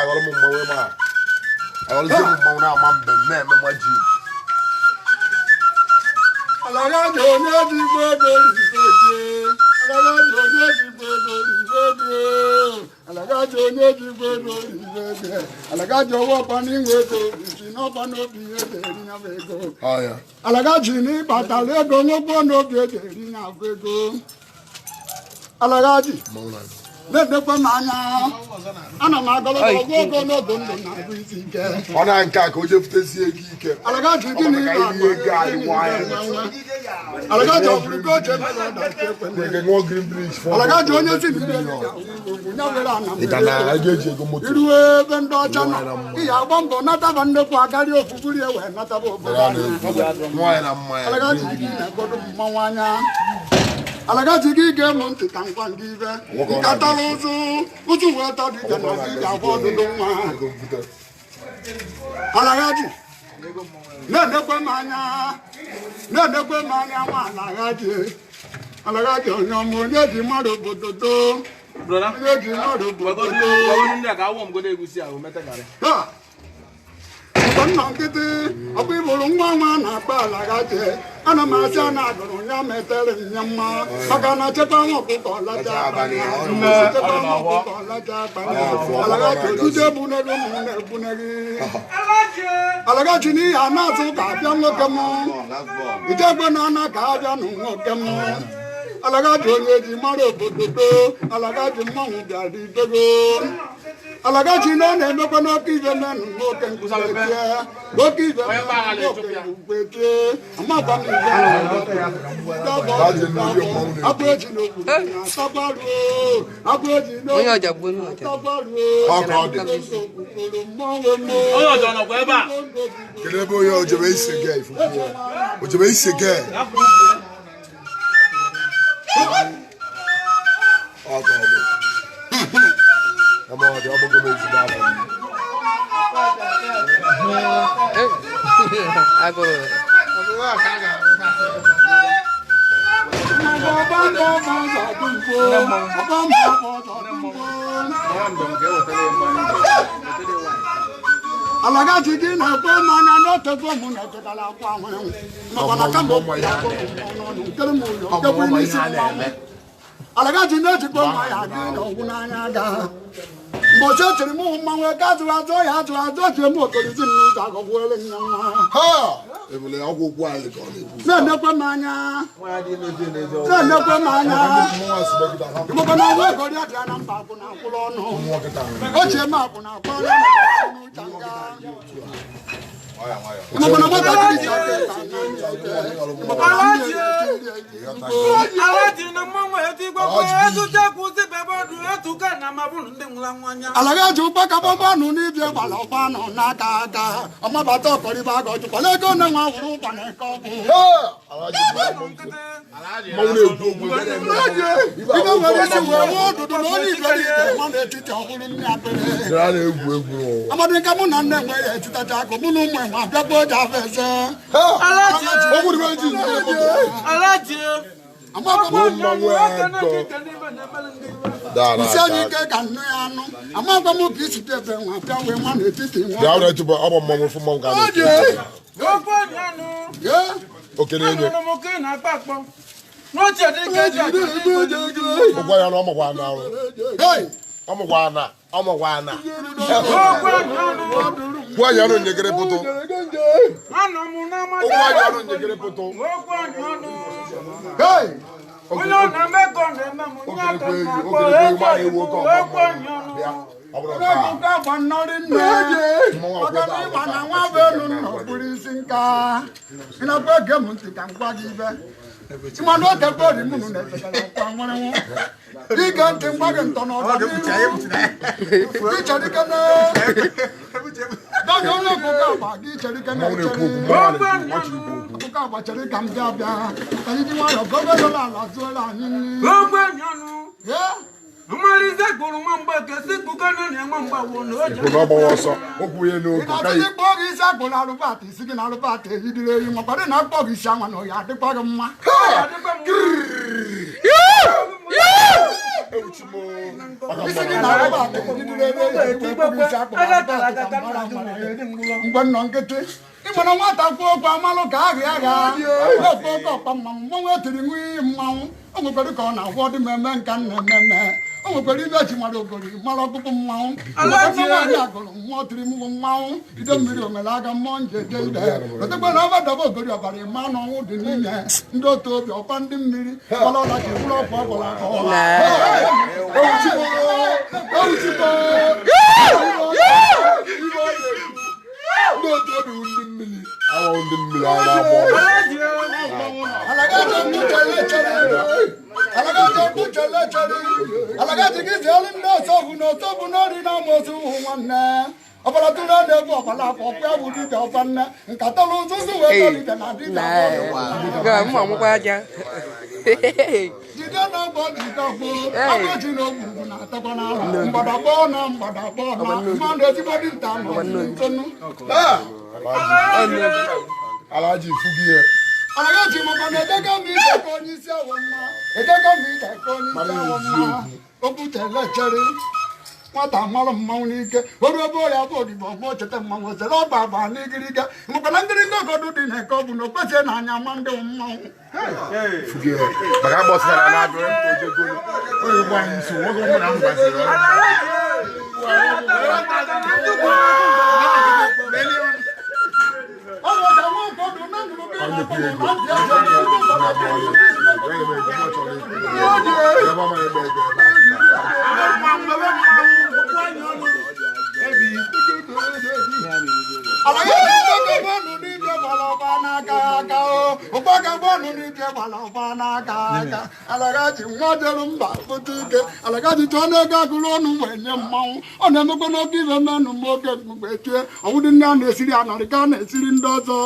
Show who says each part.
Speaker 1: agora mamão é má. Agora tem mamão na mamba, né, mamãe de.
Speaker 2: Alagajo onye dị gbogbo ifede. Alagajo onye dị gbogbo ifede. Alagajo onye dị gbogbo ifede. Alagajo ọwọ́pọ̀ n'inwego isi n'ọkpọ n'obi ede eri nyafọ ego. Alagaji n'ịbatala ego nwokpo n'obi ede eri nyafọ ego. Alagaji. Na-edekwa m anya. Ana m agọlọta ọgwụ ogo n'ogo ndụ na-abụ isi ike.
Speaker 1: Ọ na-nke a ka o jefutezi ego ike.
Speaker 2: Alagaji gịnị na-agba Alagaji ọbụrụ ka o ji ebe na ọda ekwe. Alagaji onye si n'ire iruwe ebe ndị ọcha nọ ihe agba mbọ nataba nnekwu akarị ofufuri ewe nataba obodo Alagaji gị na-egodo mmanwụ anya Alagaji gị ga-emu ntị ka ngwa ndị ibe nkatara ụzụ wee tọdụ ike na ị ga-agba ọdụdụ nwa Alagaji na-edekwe m anya nwa Alagaji onye ọma onye ji mmadụ obodo doo
Speaker 3: Brother,
Speaker 2: onye ji mmadụ obodo doo nna nkịtị ọkwa ịbụrụ nwa na-akpa Alagaji ana m asị a na-agụrụ ya metere m ya mma maka na chekwa nwa ọkụkọ ọlacha abalị Alagaji ojuju ebunere ụmụ na-ebunere Alagaji n'ihi a na-atụ ka abịa nwoke m ijegbe na ana ka abịa nụ nwoke m Alagaji onye ji mara obodo doo Alagaji mmanwụ bịara ibego Alagaji na ọ na-emekwa n'oke ibe menụ nwoke nkwusetie oke ibe nwoke nkwusetie amakwa m ibe abụ eji n'okwu abụ eji n'okwu
Speaker 1: Kedu ebe onye ojebe isi ge ifufu ya? Ojebe isi ge. Come on, I'm gonna go make some
Speaker 2: Alagaji gị na-ekwe mmanya n'otekwe mụ na-etekala akwa nwere maka na kama nkere m ụlọ nkekwe n'isi mmanwụ Alagaji na-ejikwa mmanya gị na ọgwụ n'anya aga mgbochi o chiri mụ mmanwụ ego azụrụ azụ ya azụrụ azụ o chiri m okorizi m n'ụzọ agọgwuele nne nwa na-enekwe m anya maka na ọgwụ egori adịa na mba akwụ na akwụrụ ọnụ ochie m akwụ na akwụ ọnụ Alagaji ụkpaka bọbanụ n'ibie gbara ọkpanụ n'aka aka ọmabata ọkọrịba aga ọjụkwala ego nne nwa wụrụ ụkwa na eke ọgwụ ibe nwere isi wee wuo ọdụdụ na onye iberibe nọ n'etiti ọhụrụ nne akpịrị amadị nke mụ na nne nwe ya etitacha akụ mụ na ụmụ enwe abịakwa oji afọ eze isi anyị ike ka nne ya anụ amakwa m ka isi ebe nwa bịa wee nwa n'etiti nwa
Speaker 1: Gwa ya no nyegere poto. Gwa ya no nyegere poto. Hey!
Speaker 2: Onye na meko na memu nya ka na ko Umaliza guru mamba kesi kukana ni mamba wono.
Speaker 1: Kuna bawosa okuye no
Speaker 2: kai. Ati pogi sa kula rupati sigi na rupati idire yi mo pare na pogi sa ma no ya de pogi ma. ịmana nwata kwuo okwu amalụ ka agha agha okwu oke ọkpa mmanwụ mmanwụ etiri nwa iyi mmanwụ o nwekwara ka ọ na-agwọ dị mmemme nka na-ememe o nwekwara ibe eji mara ogori mara ọkpụkpụ mmanwụ nwaanyị agụrụ mmụọ tiri mgbu mmanwụ ide mmiri omere aga mmụọ njeje ide otekwa na ọbadaba ogori ọbara ịma na ọnwụ dị n'ime ndị otu obi ọkwa ndị mmiri ọla ọla ka eburu ọkụ ọbụla alagati gị zielu ndị ọsọbụ na ọsọbụ n'ori na amosu nwanne ọbara tụrụ na-egwu ọbara afọ ọkwa bụ dibịa ọba nne nkatọrọ ụzụzụ wee tolite na dibịa jide na ọgbọ jidegbo agbaji na ogwugwu na-atakwa n'ala mgbadagbo na mgbadagbo na mmadụ ezigbo dinta nọ ntonu
Speaker 1: Alaji fugie.
Speaker 2: Alagaji maka na edega m ike ka onye isi awọ mma edega m ike ka onye isi awọ mma o butela chere nwata mmanụ mmanwụ n'ike oru ebe ọrịa bụ odibo ọgbọ cheta mmanwụ zere ọgba agba n'igiriga maka na ngịrịga ogodo dị na eke ọ bụ na okpesi na anya ma ndị mmanwụ
Speaker 1: Fugie. Baka boss na na do oje go. O ri gba yin so wo go mo na ngba se ro. Alagaji nwadelu mba pụta ike alagaji chọọ na-ego agụrụ ọnụ wee nye mmanwụ ọ na-emekwa n'oge ibe mmenụ mgbe oge mgbe tue ọwụdị ndị a na-esiri anarị ka a na-esiri ndị ọzọ